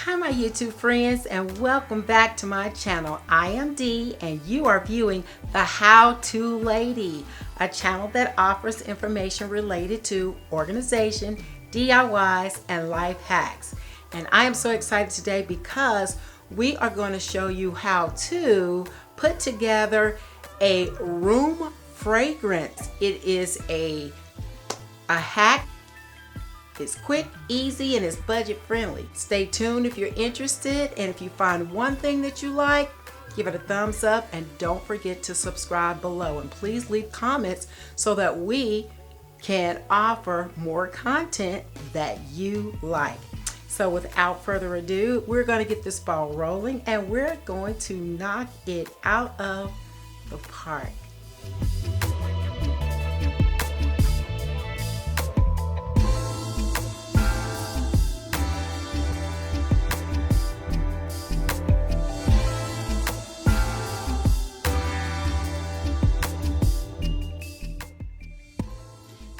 Hi my YouTube friends, and welcome back to my channel. I am Dee and you are viewing The How To Lady, a channel that offers information related to organization, DIYs, and life hacks. And I am so excited today because we are going to show you how to put together a room fragrance. It is a hack. It's quick, easy, and it's budget friendly. Stay tuned if you're interested, and if you find one thing that you like, give it a thumbs up and don't forget to subscribe below. And please leave comments so that we can offer more content that you like. So without further ado, we're going to get this ball rolling and we're going to knock it out of the park.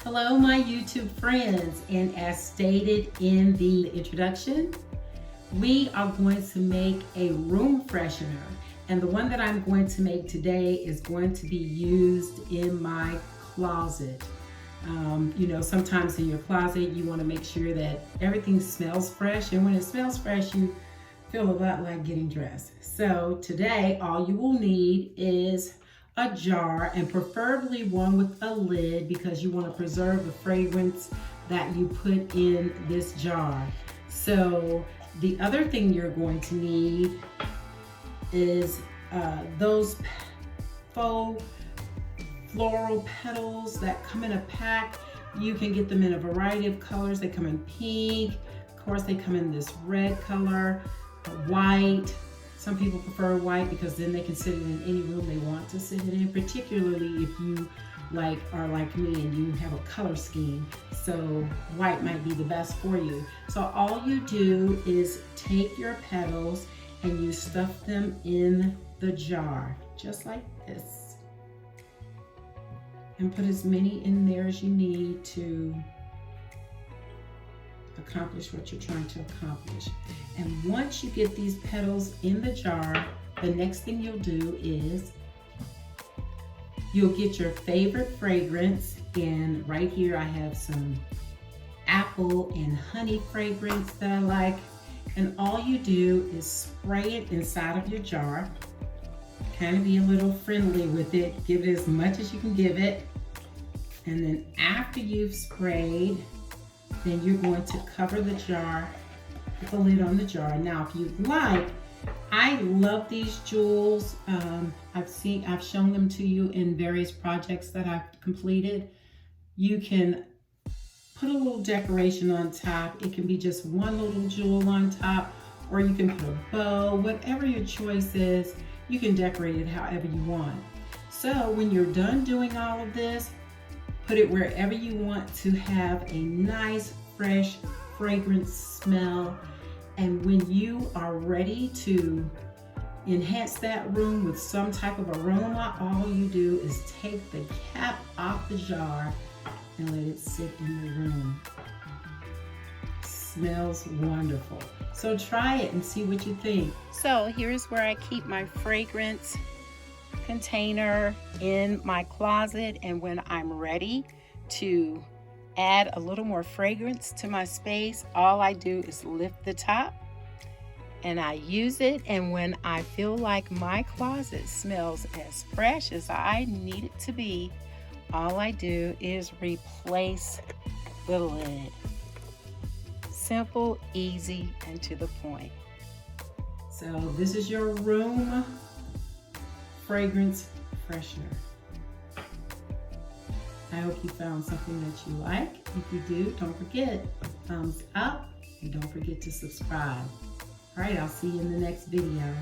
Hello my YouTube friends, and as stated in the introduction, we are going to make a room freshener, and the one that I'm going to make today is going to be used in my closet. You know, sometimes in your closet you want to make sure that everything smells fresh, and when it smells fresh you feel a lot like getting dressed. So today all you will need is a jar, and preferably one with a lid because you want to preserve the fragrance that you put in this jar. So the other thing you're going to need is those faux floral petals that come in a pack. You can get them in a variety of colors. They come in pink, of course they come in this red color, white. Some people prefer white because then they can sit in any room they want to sit in, particularly if you are like me and you have a color scheme. So white might be the best for you. So all you do is take your petals and you stuff them in the jar, just like this. And put as many in there as you need to accomplish what you're trying to accomplish. And once you get these petals in the jar, the next thing you'll do is you'll get your favorite fragrance. And right here I have some apple and honey fragrance that I like. And all you do is spray it inside of your jar. Kind of be a little friendly with it. Give it as much as you can give it. And then after you've sprayed, then you're going to cover the jar, put the lid on the jar. Now, if you'd like, I love these jewels. I've shown them to you in various projects that I've completed. You can put a little decoration on top. It can be just one little jewel on top, or you can put a bow, whatever your choice is. You can decorate it however you want. So when you're done doing all of this, put it wherever you want to have a nice, fresh, fragrant smell. And when you are ready to enhance that room with some type of aroma, all you do is take the cap off the jar and let it sit in the room. Smells wonderful. So try it and see what you think. So here's where I keep my fragrance container in my closet, and when I'm ready to add a little more fragrance to my space, all I do is lift the top and I use it. And when I feel like my closet smells as fresh as I need it to be, all I do is replace the lid. Simple, easy, and to the point. So this is your room fragrance freshener. I hope you found something that you like. If you do, don't forget thumbs up and don't forget to subscribe. All right, I'll see you in the next video.